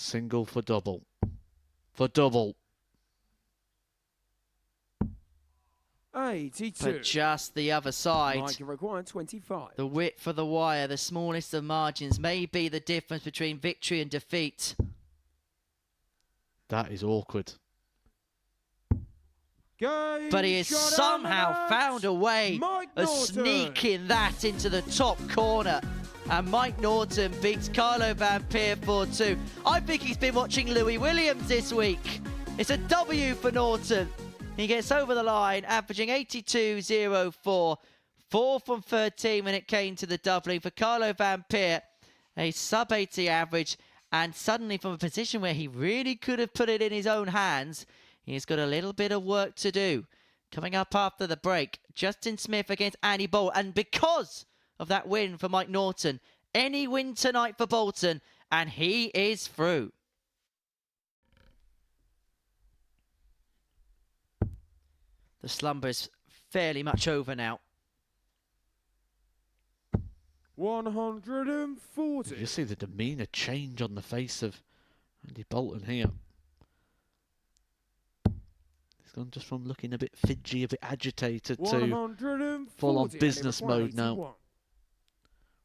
Single for double. For double. 82. But just the other side. Mike required 25. The width for the wire, the smallest of margins, may be the difference between victory and defeat. That is awkward. But he has somehow found a way of sneaking that into the top corner. And Mike Norton beats Carlo Van Peer 4-2. I think he's been watching Louis Williams this week. It's a W for Norton. He gets over the line, averaging 82.04. 4 from 13 when it came to the doubling for Carlo Van Peer. A sub-80 average. And suddenly from a position where he really could have put it in his own hands, he's got a little bit of work to do. Coming up after the break, Justin Smith against Andy Bolton. And because of that win for Mike Norton, any win tonight for Bolton, and he is through. The slumber is fairly much over now. 140. You see the demeanour change on the face of Andy Bolton here. He's gone just from looking a bit fidgy, a bit agitated to full-on business mode now.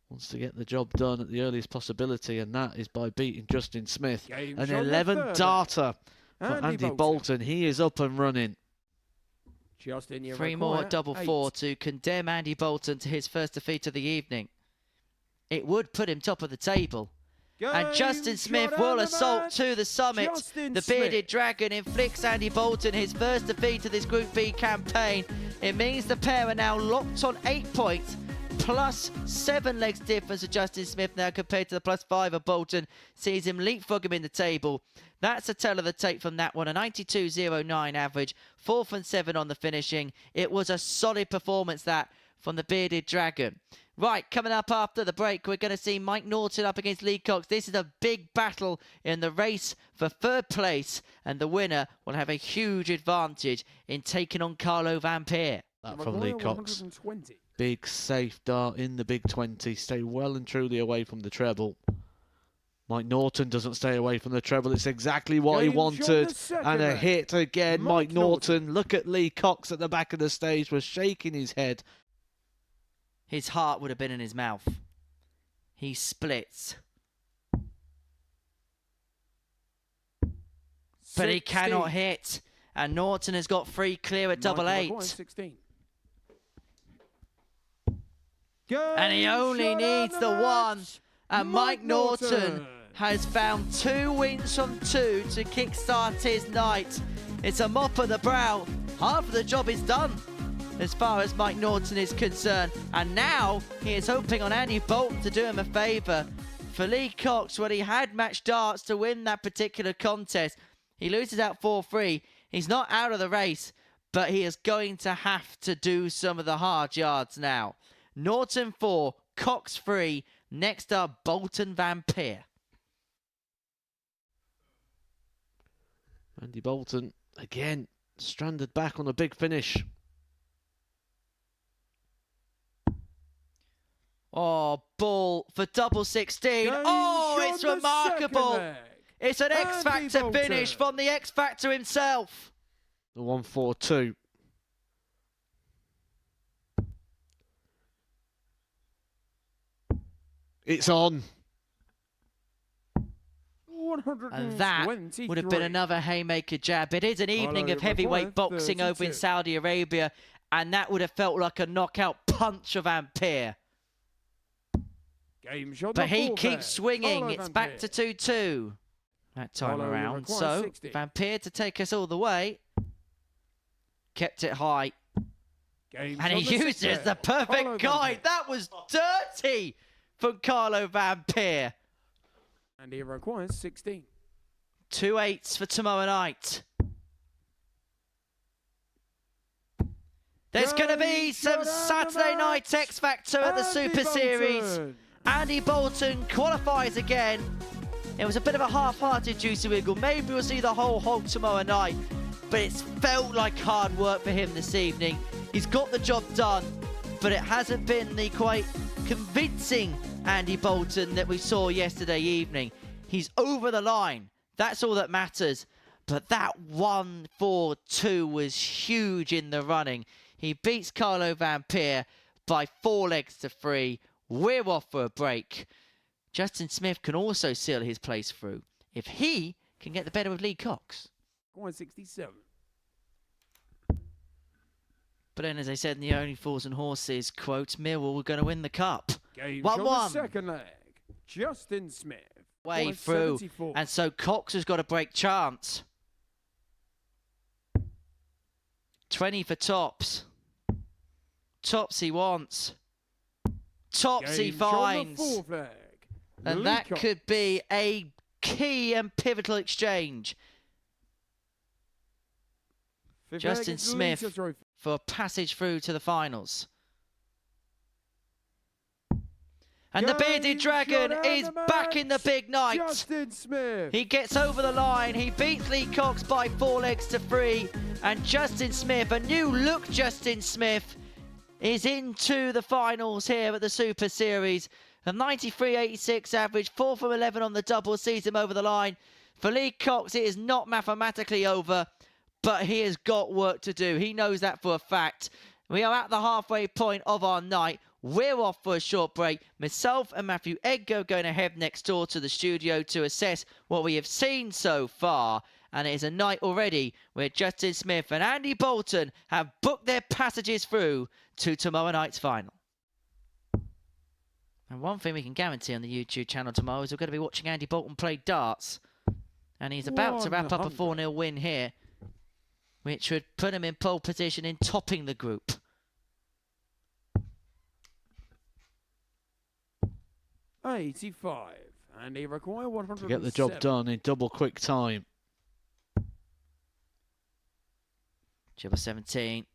Wants to get the job done at the earliest possibility, and that is by beating Justin Smith. An 11 darter for Andy Bolton. He is up and running. Three more at double 4 to condemn Andy Bolton to his first defeat of the evening. It would put him top of the table. And Justin Smith will assault to the summit. The bearded dragon inflicts Andy Bolton his first defeat of this Group B campaign. It means the pair are now locked on 8 points, plus 7 legs difference of Justin Smith now compared to the plus 5 of Bolton. Sees him leapfrog him in the table. That's a tell of the tape from that one. A 92.09 average, 4 from 7 on the finishing. It was a solid performance that from the bearded dragon. Right, coming up after the break, we're going to see Mike Norton up against Lee Cox. This is a big battle in the race for third place, and the winner will have a huge advantage in taking on Carlo Van Peer. That from Lee Cox. Big safe dart in the big 20. Stay well and truly away from the treble. Mike Norton doesn't stay away from the treble. It's exactly what he wanted. And a hit again. Mike Norton. Look at Lee Cox at the back of the stage, was shaking his head. His heart would have been in his mouth. He splits. But he cannot hit. And Norton has got free clear at double 8. And he only needs the one. And Mike Norton has found 2 wins from 2 to kickstart his night. It's a mop of the brow. Half of the job is done as far as Mike Norton is concerned. And now he is hoping on Andy Bolton to do him a favour. For Lee Cox, when he had matched darts to win that particular contest, he loses out 4-3. He's not out of the race, but he is going to have to do some of the hard yards now. Norton 4, Cox 3. Next up, Bolton Van Peer. Andy Bolton, again, stranded back on a big finish. Oh, ball for double 16. Oh, it's remarkable. It's an X-Factor finish from the X-Factor himself. The 1-4-2. It's on. And that would have been another haymaker jab. It is an evening of heavyweight boxing over in Saudi Arabia, and that would have felt like a knockout punch of Van Peer. But he keeps swinging. It's back to 2-2 that time around. So Van Peer to take us all the way. Kept it high. And he uses the perfect guide. That was dirty from Carlo Van Peer. And he requires 16. 2 8s for tomorrow night. There's going to be some Saturday night X Factor at the Super Series. Andy Bolton qualifies again. It was a bit of a half-hearted Juicy Wiggle. Maybe we'll see the whole hog tomorrow night. But it's felt like hard work for him this evening. He's got the job done, but it hasn't been the quite convincing Andy Bolton that we saw yesterday evening. He's over the line. That's all that matters. But that 1-4-2 was huge in the running. He beats Carlo Vampire by 4 legs to 3. We're off for a break. Justin Smith can also seal his place through if he can get the better of Lee Cox. 167. But then, as I said in the Only Fools and Horses quote, Millwall were going to win the cup. 1-1. Second leg. Justin Smith. Way through. And so Cox has got a break chance. 20 for Tops. Tops he wants. Tops he finds. And that could be a key and pivotal exchange. Justin Smith for passage through to the finals. And the Bearded Dragon is back in the big night. Justin Smith. He gets over the line. He beats Lee Cox by 4 legs to 3. And Justin Smith, a new look Justin Smith, is into the finals here at the Super Series. A 93.86 average, 4 from 11 on the double, sees him over the line. For Lee Cox, it is not mathematically over, but he has got work to do. He knows that for a fact. We are at the halfway point of our night. We're off for a short break. Myself and Matthew Edgar going to head next door to the studio to assess what we have seen so far. And it is a night already where Justin Smith and Andy Bolton have booked their passages through to tomorrow night's final. And one thing we can guarantee on the YouTube channel tomorrow is we're going to be watching Andy Bolton play darts. And he's about to wrap up a 4-0 win here, which would put him in pole position in topping the group. $85, and they require 100 to get the job done in double quick time. Chipper 17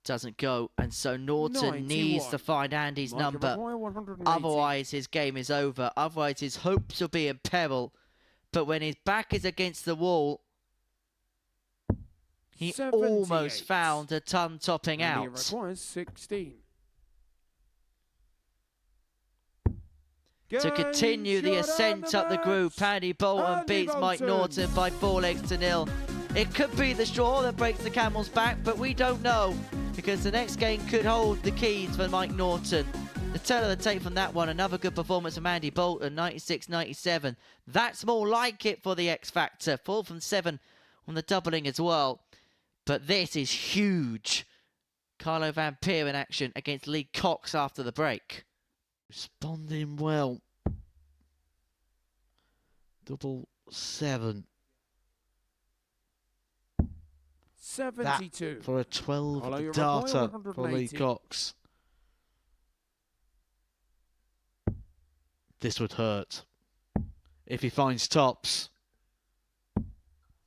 doesn't go, and so Norton 91. Needs to find Andy's number. Otherwise, his game is over. Otherwise, his hopes will be in peril. But when his back is against the wall, he 78. Almost found a ton topping out. He requires 16. To continue the ascent up the group, Andy Bolton beats Mike Norton by 4 legs to 0. It could be the straw that breaks the camel's back, but we don't know, because the next game could hold the keys for Mike Norton. The tail of the tape from that one, another good performance from Andy Bolton, 96-97. That's more like it for the X Factor. 4 from 7 on the doubling as well. But this is huge. Carlo Vampire in action against Lee Cox after the break. Responding well. 7-7. 72. That for a 12 darter for Lee Cox. This would hurt. If he finds tops.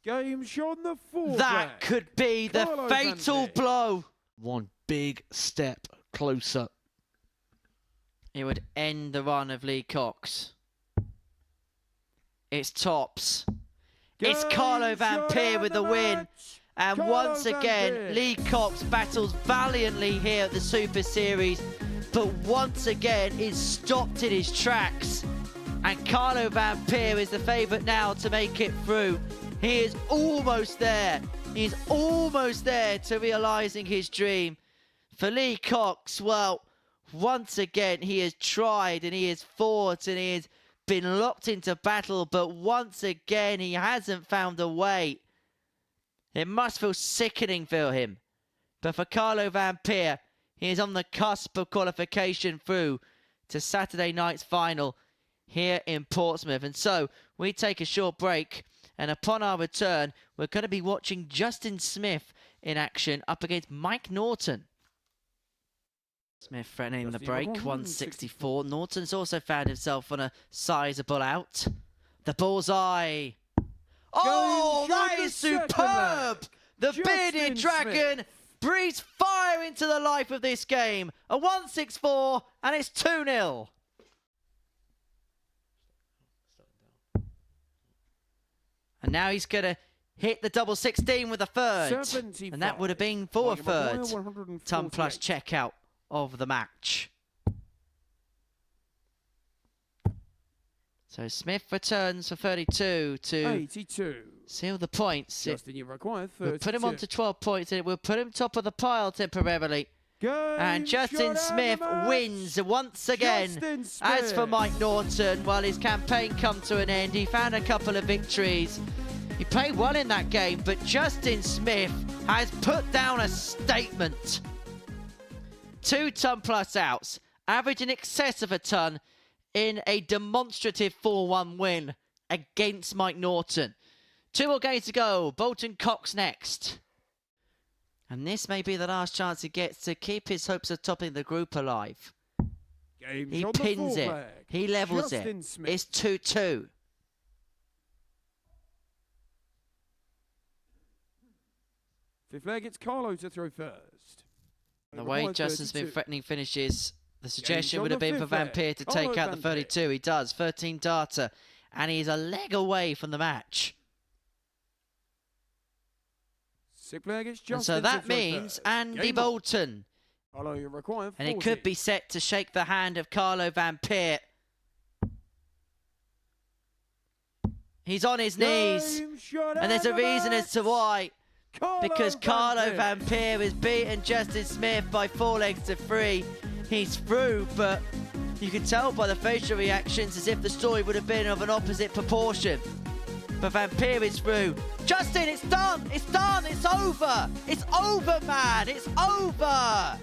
Game shot the 4. That could be the fatal blow. One big step closer. It would end the run of Lee Cox. It's tops. It's Carlo Vampire with the win. And once again, Lee Cox battles valiantly here at the Super Series, but once again is stopped in his tracks. And Carlo Vampire is the favourite now to make it through. He is almost there. He's almost there to realising his dream. For Lee Cox, well, once again, he has tried and he has fought and he has been locked into battle, but once again, he hasn't found a way. It must feel sickening for him. But for Carlo Vampire, he is on the cusp of qualification through to Saturday night's final here in Portsmouth. And so we take a short break, and upon our return, we're going to be watching Justin Smith in action up against Mike Norton. Smith threatening the break, 164. Norton's also found himself on a sizable out. The bullseye. Oh, that is superb! The Bearded Dragon breathes fire into the life of this game. A 164, and it's 2-0. And now he's going to hit the double 16 with a third. 75. And that would have been for a third. Ton plus checkout of the match. So Smith returns for 32 to 82. seal the points. Justin, you require 32. We'll put him on to 12 points and it will put him top of the pile temporarily. And Justin Smith wins once again. As for Mike Norton, well, his campaign come to an end. He found a couple of victories. He played well in that game, but Justin Smith has put down a statement. 2 ton plus outs, average in excess of a ton in a demonstrative 4-1 win against Mike Norton. 2 more games to go. Bolton Cox next. And this may be the last chance he gets to keep his hopes of topping the group alive. He pins it. He levels it. It's 2-2. Fifth leg, it's Carlo to throw first. The way Justin Smith threatening finishes, the suggestion would have been for Vampire to take out the 32. He does. 13 darter. And he's a leg away from the match. And so that means Andy Bolton. And it could be set to shake the hand of Carlo Vampire. He's on his knees. And there's a reason as to why. Because Carlo Vampire has beaten Justin Smith by 4 legs to 3. He's through, but you can tell by the facial reactions as if the story would have been of an opposite proportion. But Vampire is through. Justin, it's done! It's done! It's over! It's over, man! It's over!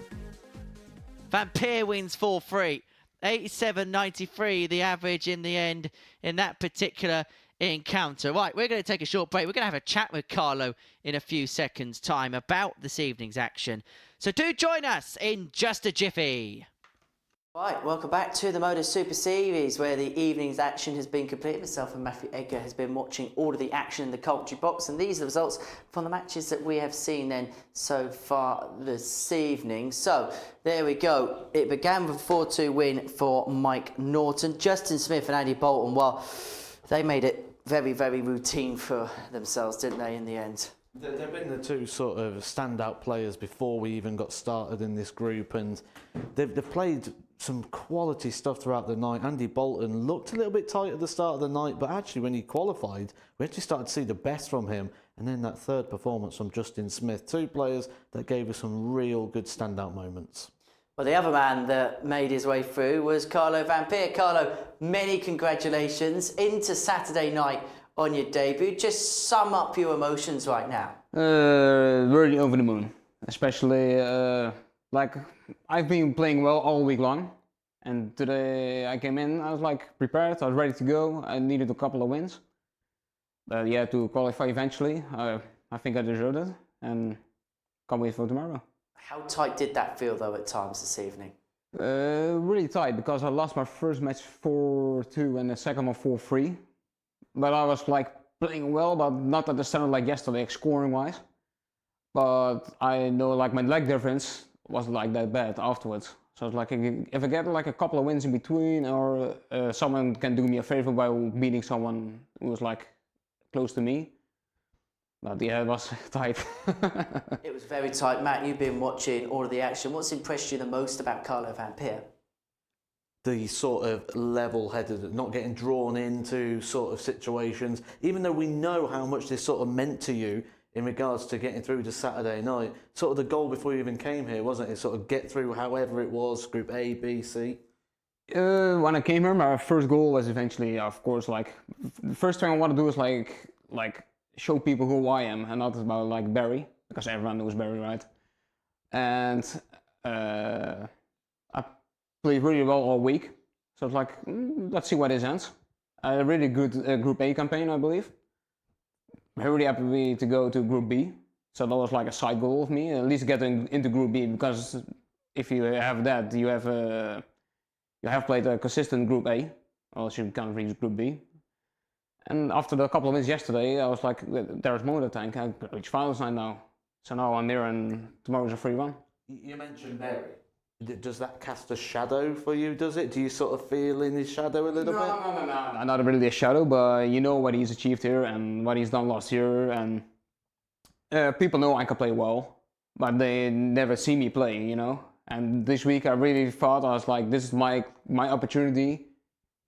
Vampire wins 4-3. 87.93 the average in the end in that particular encounter. Right, we're going to take a short break. We're going to have a chat with Carlo in a few seconds' time about this evening's action. So do join us in just a jiffy. Right, welcome back to the Motor Super Series, where the evening's action has been completed. Myself and Matthew Edgar has been watching all of the action in the commentary box, and these are the results from the matches that we have seen then so far this evening. So, there we go. It began with a 4-2 win for Mike Norton. Justin Smith and Andy Bolton, well, they made it very, very routine for themselves, didn't they, in the end? They've been the 2 sort of standout players before we even got started in this group, and they've played some quality stuff throughout the night. Andy Bolton looked a little bit tight at the start of the night, but actually when he qualified, we actually started to see the best from him. And then that third performance from Justin Smith, 2 players that gave us some real good standout moments. Well, the other man that made his way through was Carlo Vampire. Carlo, many congratulations into Saturday night on your debut. Just sum up your emotions right now. Really over the moon, especially like I've been playing well all week long, and today I came in, I was like prepared, I was ready to go. I needed a couple of wins, but yeah, to qualify eventually, I think I deserved it, and can't wait for tomorrow. How tight did that feel though at times this evening? Really tight, because I lost my first match 4-2 and the second one 4-3, but I was like playing well, but not at the standard like yesterday, scoring wise. But I know like my leg difference wasn't like that bad afterwards. So it's like if I get like a couple of wins in between, or someone can do me a favor by beating someone who was like close to me. But yeah, it was tight. It was very tight. Matt, you've been watching all of the action. What's impressed you the most about Carlo Vampire? The sort of level-headed, not getting drawn into sort of situations, even though we know how much this sort of meant to you in regards to getting through to Saturday night. Sort of the goal before you even came here, wasn't it? Sort of get through however it was, Group A, B, C. When I came here, my first goal was eventually, of course, like the first thing I want to do is like show people who I am, and not about like Barry, because everyone knows Barry, right? And I played really well all week, so it's like let's see where this ends. A really good Group A campaign, I believe. I'm really happy to go to Group B, so that was like a side goal of me, at least getting into Group B, because if you have that, you have played a consistent Group A, or else you can't reach Group B. And after the couple of wins yesterday, I was like, there's more in the tank. I reached finals night now. So now I'm here, and tomorrow's a free run. You mentioned Barry. Does that cast a shadow for you, does it? Do you sort of feel in his shadow a little bit? No, not really a shadow, but you know what he's achieved here and what he's done last year. And people know I can play well, but they never see me play, you know. And this week I really thought, I was like, this is my opportunity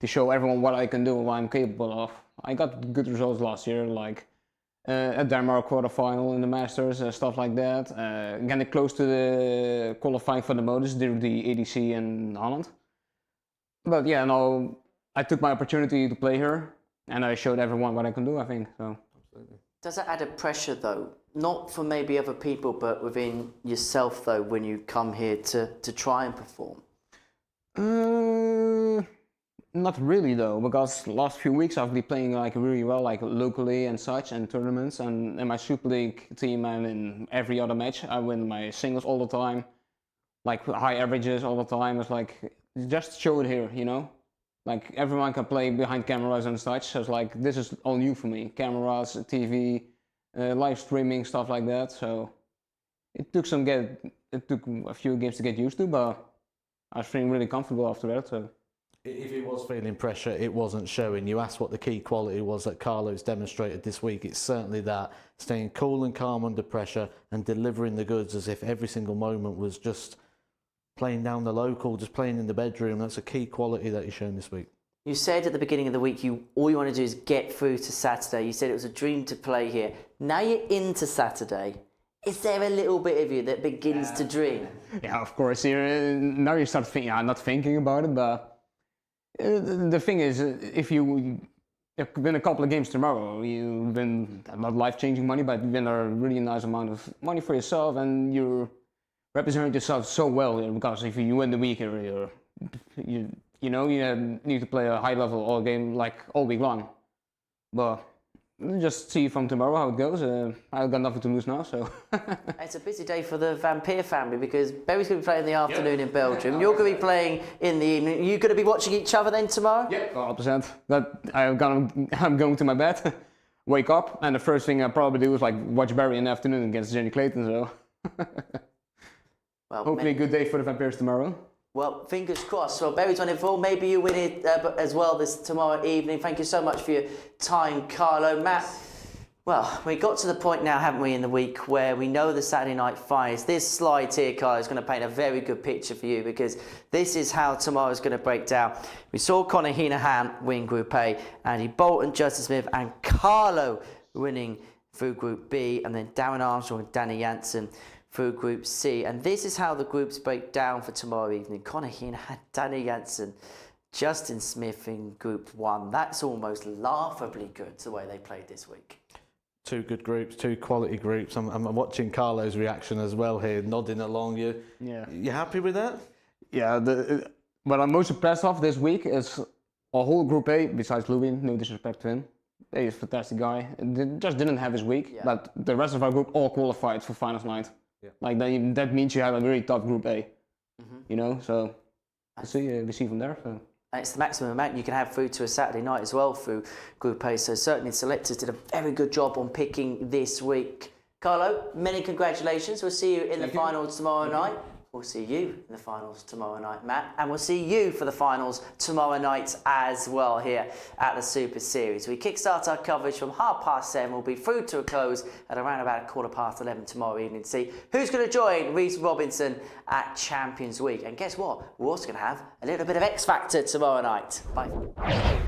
to show everyone what I can do and what I'm capable of. I got good results last year, like a Denmark quarterfinal in the Masters, stuff like that. Getting close to the qualifying for the Modus, the ADC in Holland. But yeah, no, I took my opportunity to play here, and I showed everyone what I can do, I think. So. Absolutely. Does that add a pressure though? Not for maybe other people, but within yourself though, when you come here to try and perform? Not really though, because the last few weeks I've been playing like really well, like locally and such, and tournaments, and in my Super League team and in every other match I win my singles all the time, like high averages all the time. It's like, just show it here, you know? Like everyone can play behind cameras and such, so it's like, this is all new for me. Cameras, TV, live streaming, stuff like that. So it took a few games to get used to, but I was feeling really comfortable after that. So. If it was feeling pressure, it wasn't showing. You asked what the key quality was that Carlo's demonstrated this week. It's certainly that, staying cool and calm under pressure and delivering the goods as if every single moment was just playing down the local, just playing in the bedroom. That's a key quality that you've shown this week. You said at the beginning of the week, all you want to do is get through to Saturday. You said it was a dream to play here. Now you're into Saturday. Is there a little bit of you that begins to dream? Yeah, of course. Now you start thinking, not thinking about it, but the thing is, if you win a couple of games tomorrow, you win not life-changing money, but you win a really nice amount of money for yourself, and you're representing yourself so well. Because if you win the week, you need to play a high level all week long. But just see from tomorrow how it goes. I've got nothing to lose now, so. It's a busy day for the Vampire family because Barry's going to be playing in the afternoon in Belgium. You're going to be playing in the evening. You're going to be watching each other then tomorrow? Yeah, 100%. But I'm going to my bed, wake up, and the first thing I probably do is like watch Barry in the afternoon against Jenny Clayton. So. Well, hopefully a good day for the Vampires tomorrow. Well, fingers crossed. Well, Barry's 24. Maybe you win it as well this tomorrow evening. Thank you so much for your time, Carlo. Matt, well, we got to the point now, haven't we, in the week where we know the Saturday night finals. This slide here, Carlo, is going to paint a very good picture for you because this is how tomorrow's going to break down. We saw Conor Heenahan win Group A, Andy Bolton, Justin Smith and Carlo winning through Group B, and then Darren Armstrong and Danny Jansen through Group C. And this is how the groups break down for tomorrow evening. Conor Heenahan, Danny Jansen, Justin Smith in Group 1. That's almost laughably good, the way they played this week. Two good groups, two quality groups. I'm watching Carlo's reaction as well here, nodding along. You happy with that? Yeah, what I'm most impressed of this week is a whole Group A, besides Louis, no disrespect to him. He's a fantastic guy. Just didn't have his week, but the rest of our group all qualified for finals night. Yeah. Like that means you have a very tough Group A, you know. So we see from there. So. It's the maximum amount you can have through to a Saturday night as well through Group A. So certainly the selectors did a very good job on picking this week. Carlo, many congratulations. We'll see you in the finals tomorrow night. We'll see you in the finals tomorrow night, Matt. And we'll see you for the finals tomorrow night as well here at the Super Series. We kickstart our coverage from 7:30. We'll be through to a close at around about 11:15 tomorrow evening to see who's going to join Reece Robinson at Champions Week. And guess what? We're also going to have a little bit of X Factor tomorrow night. Bye.